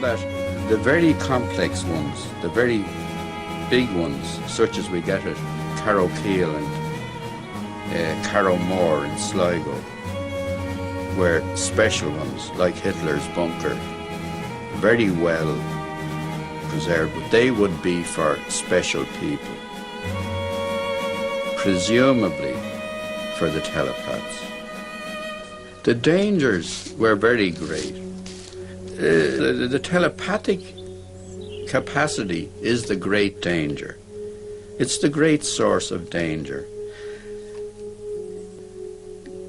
that the very complex ones, the very big ones, such as we get at Carrowkeel and Carrowmore in Sligo, were special ones, like Hitler's bunker, very well preserved, but they would be for special people, presumably for the telepaths. The dangers were very great. The telepathic capacity is the great danger. It's the great source of danger.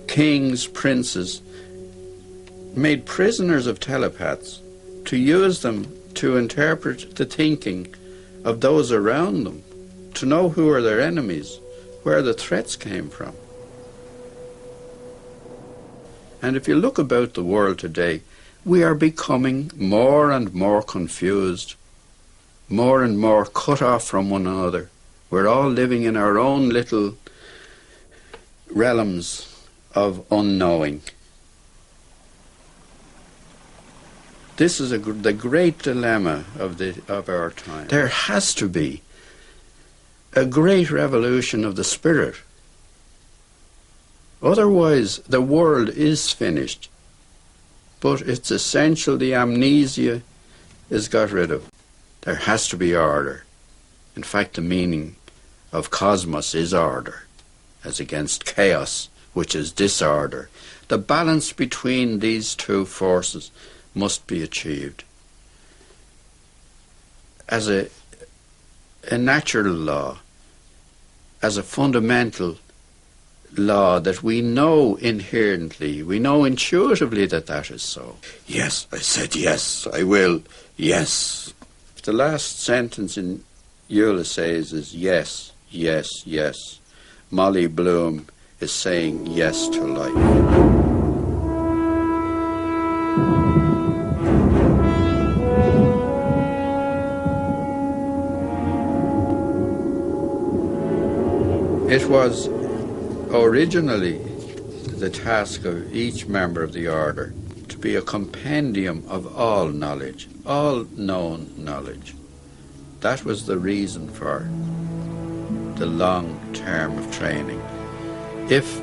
Kings, princes, made prisoners of telepaths to use them to interpret the thinking of those around them, to know who are their enemies, where the threats came from. And if you look about the world today, we are becoming more and more confused, more and more cut off from one another. We're all living in our own little realms of unknowing. This is the great dilemma of our time. There has to be a great revolution of the spirit. Otherwise, the world is finished. But it's essential the amnesia is got rid of. There has to be order. In fact, the meaning of cosmos is order, as against chaos, which is disorder. The balance between these two forces must be achieved. As a natural law, as a fundamental law that we know inherently, we know intuitively that that is so. Yes, I said yes, I will, yes. The last sentence in Ulysses is yes, yes, yes. Molly Bloom is saying yes to life. It was originally the task of each member of the order to be a compendium of all knowledge, all known knowledge. That was the reason for the long term of training. If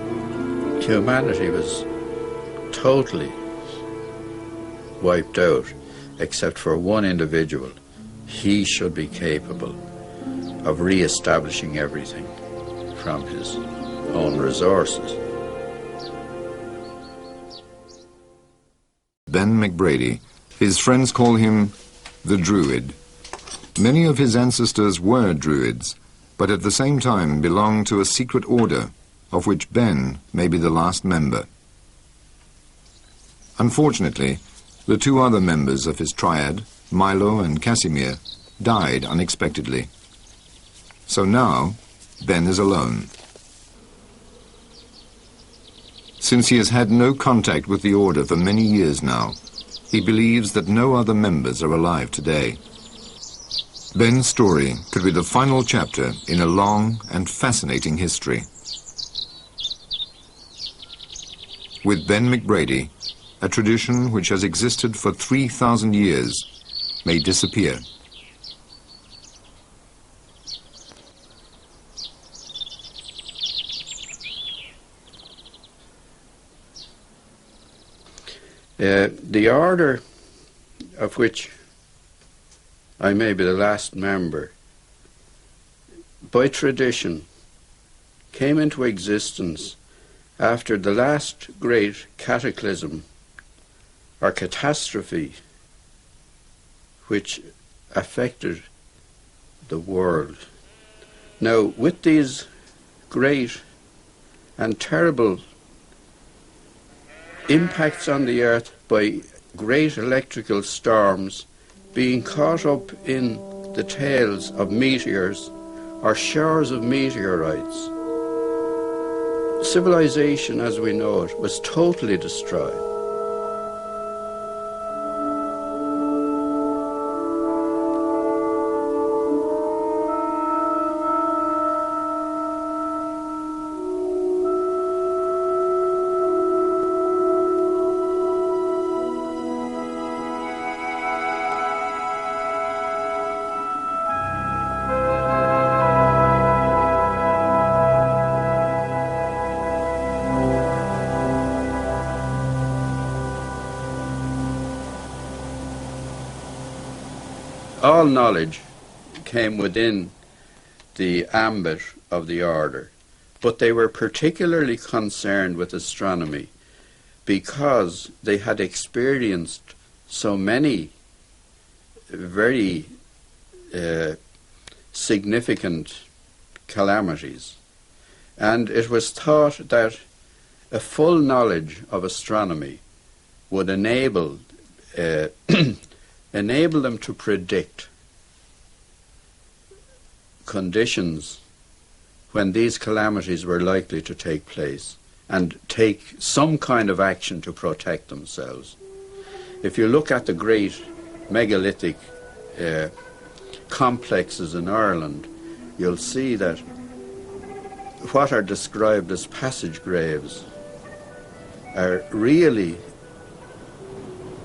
humanity was totally wiped out, except for one individual, he should be capable of re-establishing everything from his own resources. Ben McBrady. His friends call him the Druid. Many of his ancestors were Druids, but at the same time belonged to a secret order, of which Ben may be the last member. Unfortunately, the two other members of his triad, Milo and Casimir, died unexpectedly. So now, Ben is alone. Since he has had no contact with the Order for many years now, he believes that no other members are alive today. Ben's story could be the final chapter in a long and fascinating history. With Ben McBrady, a tradition which has existed for 3,000 years may disappear. The order of which I may be the last member, by tradition, came into existence after the last great cataclysm or catastrophe which affected the world. Now, with these great and terrible impacts on the earth by great electrical storms being caught up in the tails of meteors or showers of meteorites, civilization as we know it was totally destroyed. all knowledge came within the ambit of the order, but they were particularly concerned with astronomy because they had experienced so many very significant calamities, and it was thought that a full knowledge of astronomy would enable enable them to predict conditions when these calamities were likely to take place and take some kind of action to protect themselves. If you look at the great megalithic complexes in Ireland, you'll see that what are described as passage graves are really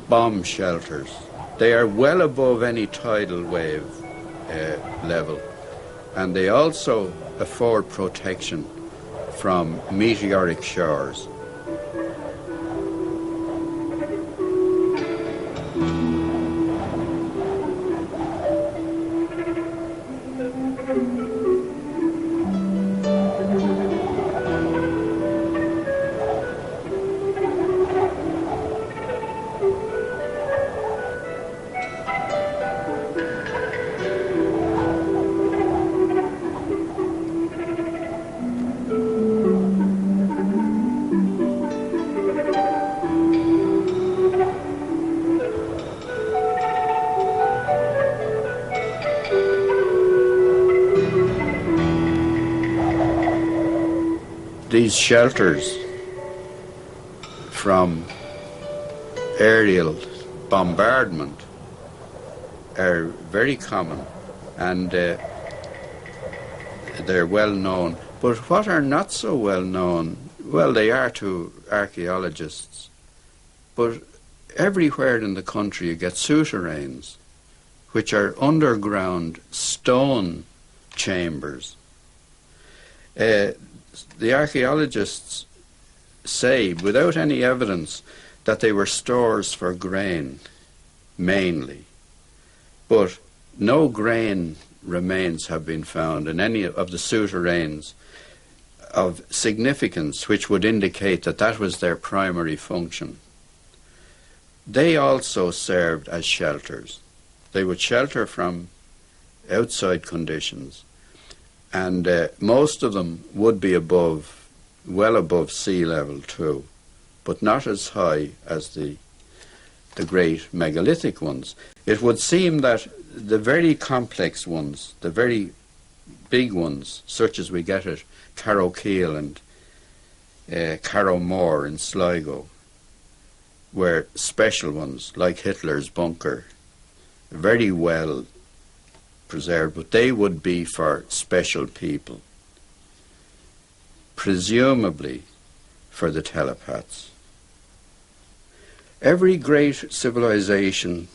bomb shelters. They are well above any tidal wave level, and they also afford protection from meteoric showers. These shelters from aerial bombardment are very common, and they're well known. But what are not so well known, well, they are to archaeologists, but everywhere in the country you get souterrains, which are underground stone chambers. The archaeologists say, without any evidence, that they were stores for grain, mainly. But no grain remains have been found in any of the souterrains of significance, which would indicate that that was their primary function. They also served as shelters. They would shelter from outside conditions, and most of them would be well above sea level too, but not as high as the great megalithic ones. It would seem that the very complex ones, the very big ones, such as we get at Carrowkeel and Carrowmore in Sligo, were special ones, like Hitler's bunker, very well preserved, but they would be for special people, presumably for the telepaths. Every great civilization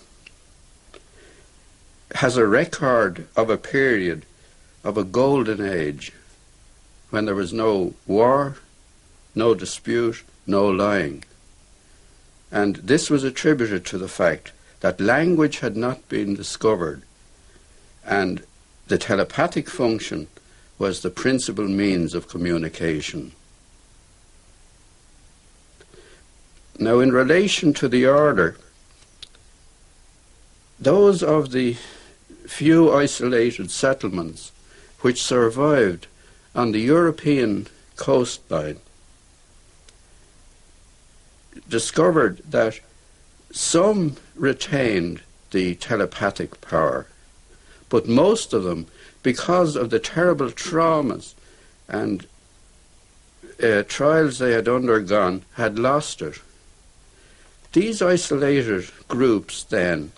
has a record of a period of a golden age when there was no war, no dispute, no lying. And this was attributed to the fact that language had not been discovered, and the telepathic function was the principal means of communication. Now, in relation to the order, those of the few isolated settlements which survived on the European coastline discovered that some retained the telepathic power, but most of them, because of the terrible traumas and trials they had undergone, had lost it. These isolated groups then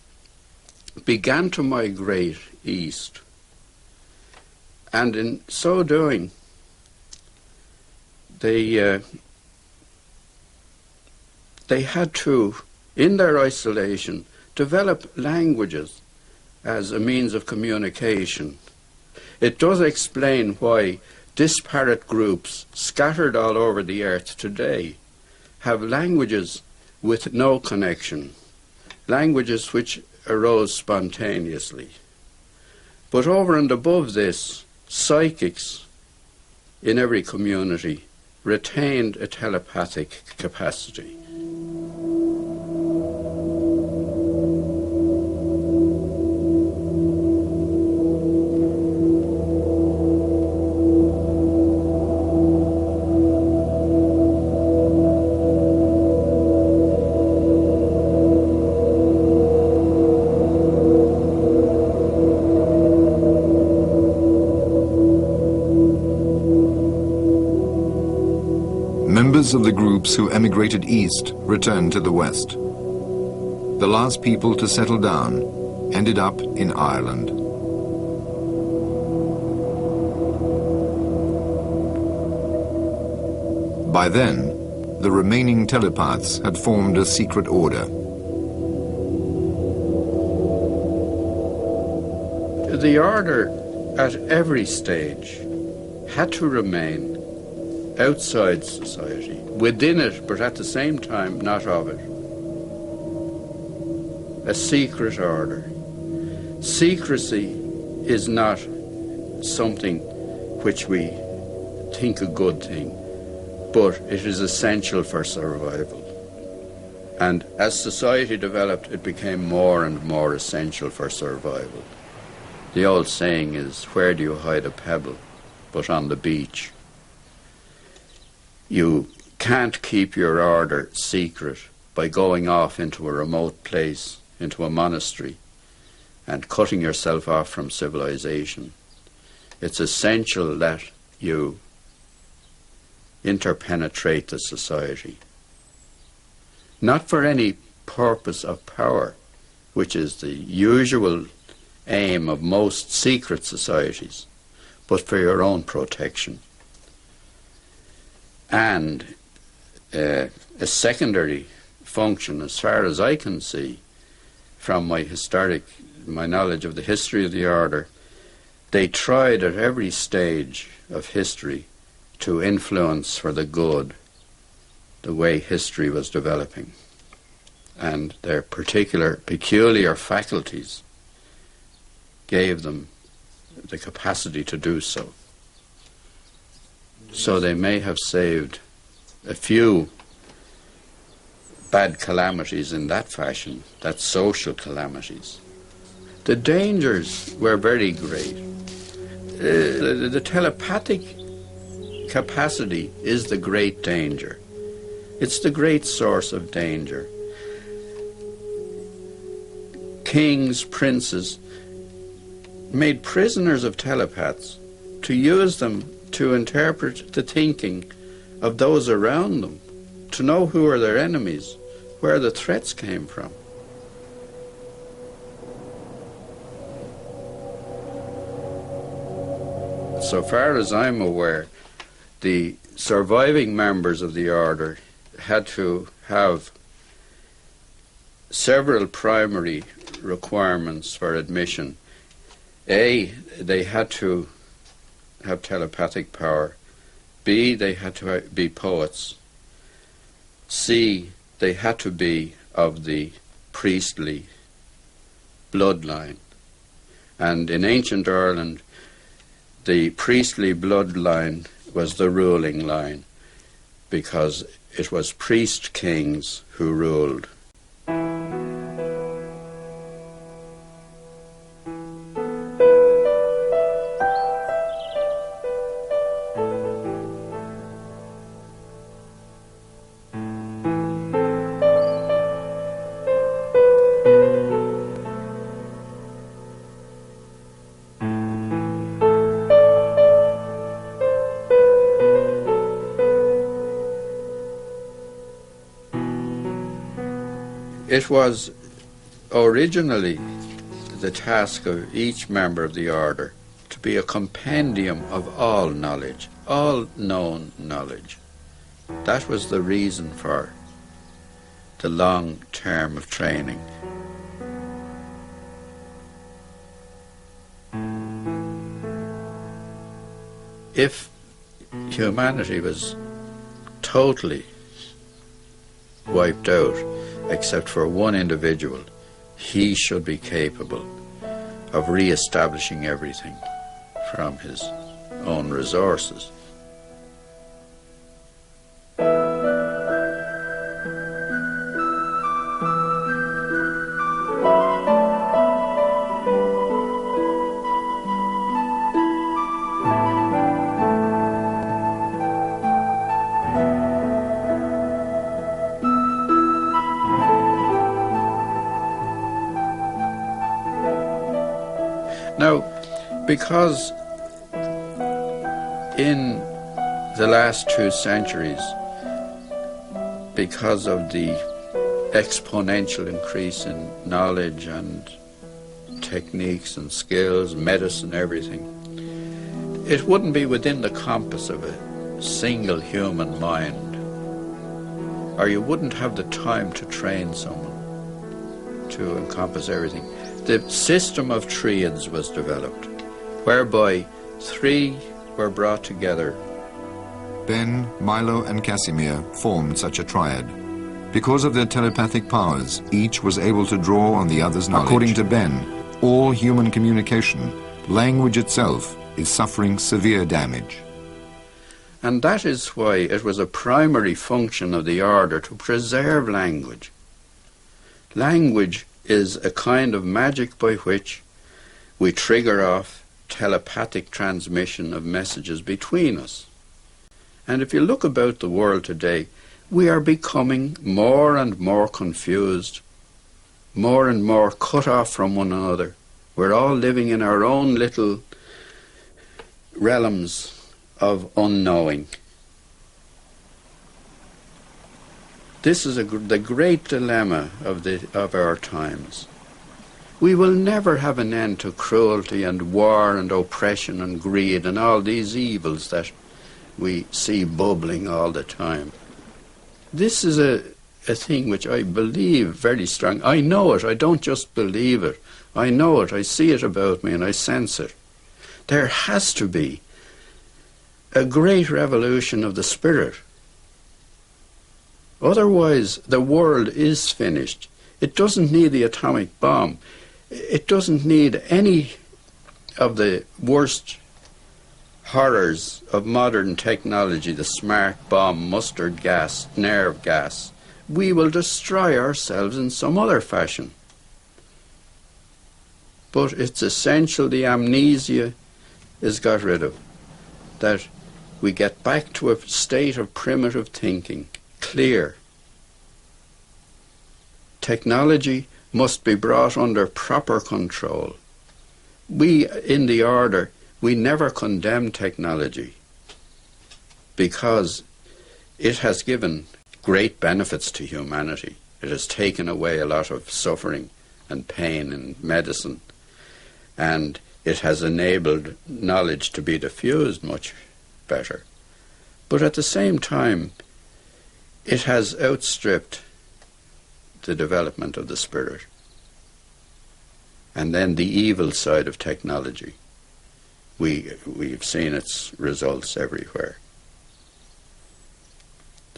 began to migrate east, and in so doing they had to, in their isolation, develop languages as a means of communication. It does explain why disparate groups scattered all over the earth today have languages with no connection, languages which arose spontaneously. But over and above this, psychics in every community retained a telepathic capacity. Members of the groups who emigrated east returned to the west. The last people to settle down ended up in Ireland. By then, the remaining telepaths had formed a secret order. The order at every stage had to remain outside society, within it, but at the same time not of it. A secret order. Secrecy is not something which we think a good thing, but it is essential for survival. And as society developed, it became more and more essential for survival. The old saying is, where do you hide a pebble but on the beach? You can't keep your order secret by going off into a remote place, into a monastery, and cutting yourself off from civilization. It's essential that you interpenetrate the society. Not for any purpose of power, which is the usual aim of most secret societies, but for your own protection. And a secondary function, as far as I can see, from my knowledge of the history of the order, they tried at every stage of history to influence for the good the way history was developing. And their peculiar faculties gave them the capacity to do so. So they may have saved a few bad calamities in that fashion, that social calamities. The dangers were very great. The telepathic capacity is the great danger. It's the great source of danger. Kings, princes, made prisoners of telepaths to use them to interpret the thinking of those around them, to know who are their enemies, where the threats came from. So far as I'm aware, the surviving members of the order had to have several primary requirements for admission. A, they had to have telepathic power. B, they had to be poets. C, they had to be of the priestly bloodline. And in ancient Ireland, the priestly bloodline was the ruling line, because it was priest kings who ruled. It was originally the task of each member of the order to be a compendium of all knowledge, all known knowledge. That was the reason for the long term of training. If humanity was totally wiped out, except for one individual, he should be capable of re-establishing everything from his own resources. Now, because in the last 2 centuries, because of the exponential increase in knowledge and techniques and skills, medicine, everything, it wouldn't be within the compass of a single human mind, or you wouldn't have the time to train someone to encompass everything. The system of triads was developed, whereby 3 were brought together. Ben, Milo and Casimir formed such a triad. Because of their telepathic powers, each was able to draw on the other's knowledge. According to Ben, all human communication, language itself, is suffering severe damage. And that is why it was a primary function of the order to preserve language. Language is a kind of magic by which we trigger off telepathic transmission of messages between us. And if you look about the world today, we are becoming more and more confused, more and more cut off from one another. We're all living in our own little realms of unknowing. This is the great dilemma of our times. We will never have an end to cruelty and war and oppression and greed and all these evils that we see bubbling all the time. This is a thing which I believe very strong. I know it. I don't just believe it. I know it. I see it about me and I sense it. There has to be a great revolution of the spirit. Otherwise, the world is finished. It doesn't need the atomic bomb. It doesn't need any of the worst horrors of modern technology, the smart bomb, mustard gas, nerve gas. We will destroy ourselves in some other fashion. But it's essential the amnesia is got rid of, that we get back to a state of primitive thinking, clear. Technology must be brought under proper control. We, in the order, we never condemn technology because it has given great benefits to humanity. It has taken away a lot of suffering and pain in medicine, and it has enabled knowledge to be diffused much better. But at the same time, it has outstripped the development of the spirit. And then the evil side of technology. We've seen its results everywhere.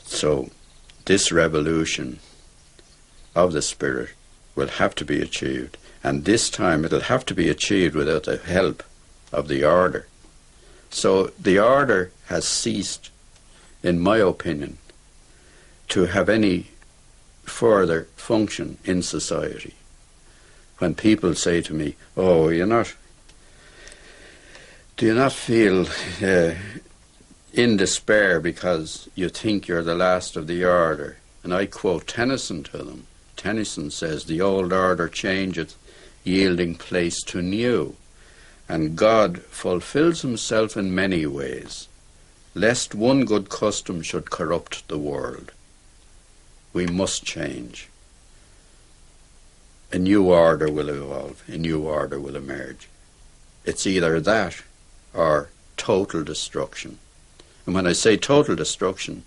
So this revolution of the spirit will have to be achieved, and this time it'll have to be achieved without the help of the order. So the order has ceased, in my opinion, to have any further function in society. When people say to me, "Oh, do you not feel in despair because you think you're the last of the order?" And I quote Tennyson to them. Tennyson says, "The old order changeth, yielding place to new, and God fulfills himself in many ways, lest one good custom should corrupt the world." We must change. A new order will evolve, a new order will emerge. It's either that or total destruction. And when I say total destruction,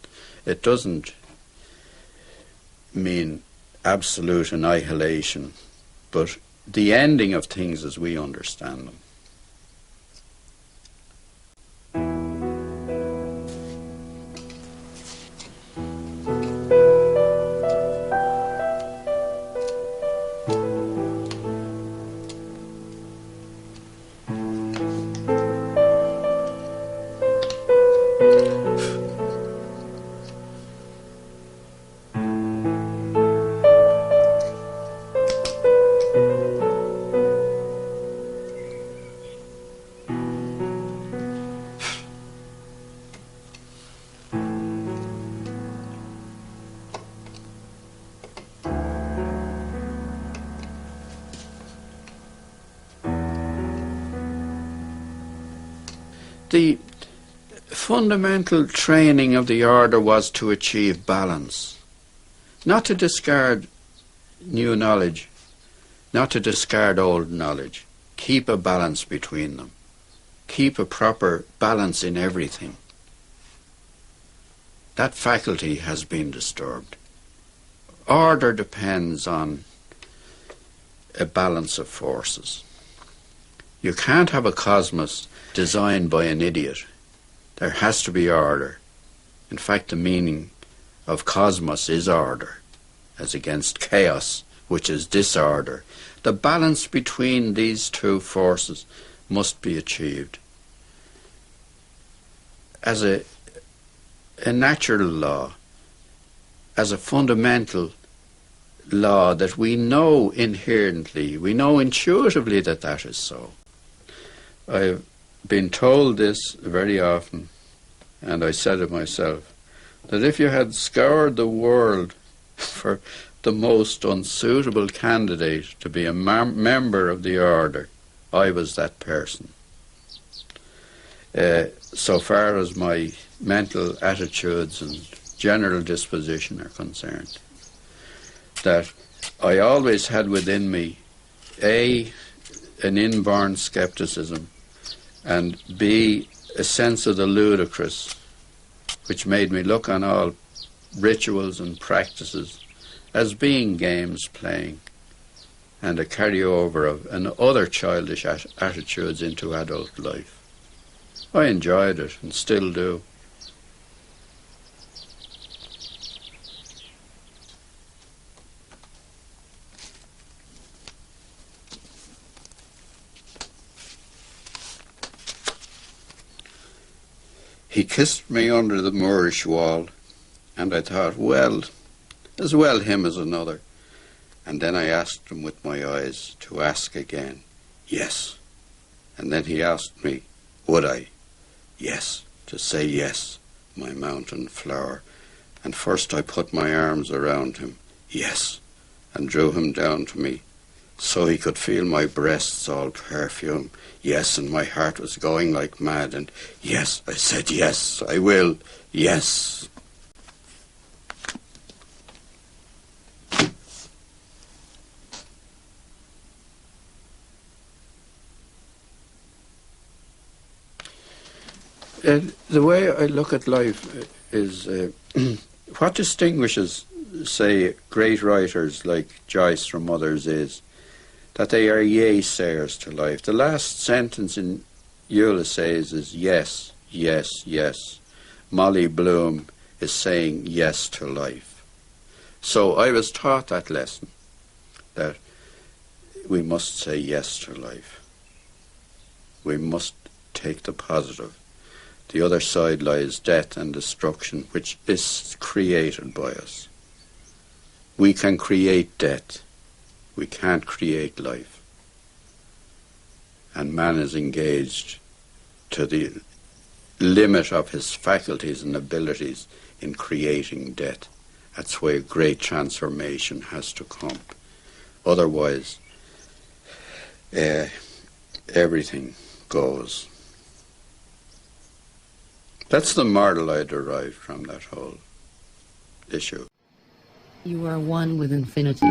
it doesn't mean absolute annihilation, but the ending of things as we understand them. the fundamental training of the order was to achieve balance, not to discard new knowledge, not to discard old knowledge. Keep a balance between them. Keep a proper balance in everything. That faculty has been disturbed. Order depends on a balance of forces. You can't have a cosmos designed by an idiot. There has to be order. In fact, the meaning of cosmos is order, as against chaos, which is disorder. The balance between these two forces must be achieved. As a natural law, as a fundamental law that we know inherently, we know intuitively that that is so. I've been told this very often, and I said it myself, that if you had scoured the world for the most unsuitable candidate to be a member of the order, I was that person. So far as my mental attitudes and general disposition are concerned, that I always had within me A, an inborn skepticism, and B, a sense of the ludicrous, which made me look on all rituals and practices as being games playing, and a carryover of other childish attitudes into adult life. I enjoyed it and still do. He kissed me under the Moorish wall, and I thought, well, as well him as another. And then I asked him with my eyes to ask again, yes. And then he asked me, would I? Yes, to say yes, my mountain flower. And first I put my arms around him, yes, and drew him down to me, so he could feel my breasts all perfume. Yes, and my heart was going like mad, and yes, I said yes, I will, yes. The way I look at life is what distinguishes, say, great writers like Joyce from others is that they are yea-sayers to life. The last sentence in Ulysses is yes, yes, yes. Molly Bloom is saying yes to life. So I was taught that lesson, that we must say yes to life. We must take the positive. The other side lies death and destruction, which is created by us. We can create death. We can't create life. And man is engaged to the limit of his faculties and abilities in creating death. That's why a great transformation has to come. Otherwise, everything goes. That's the moral I derived from that whole issue. You are one with infinity.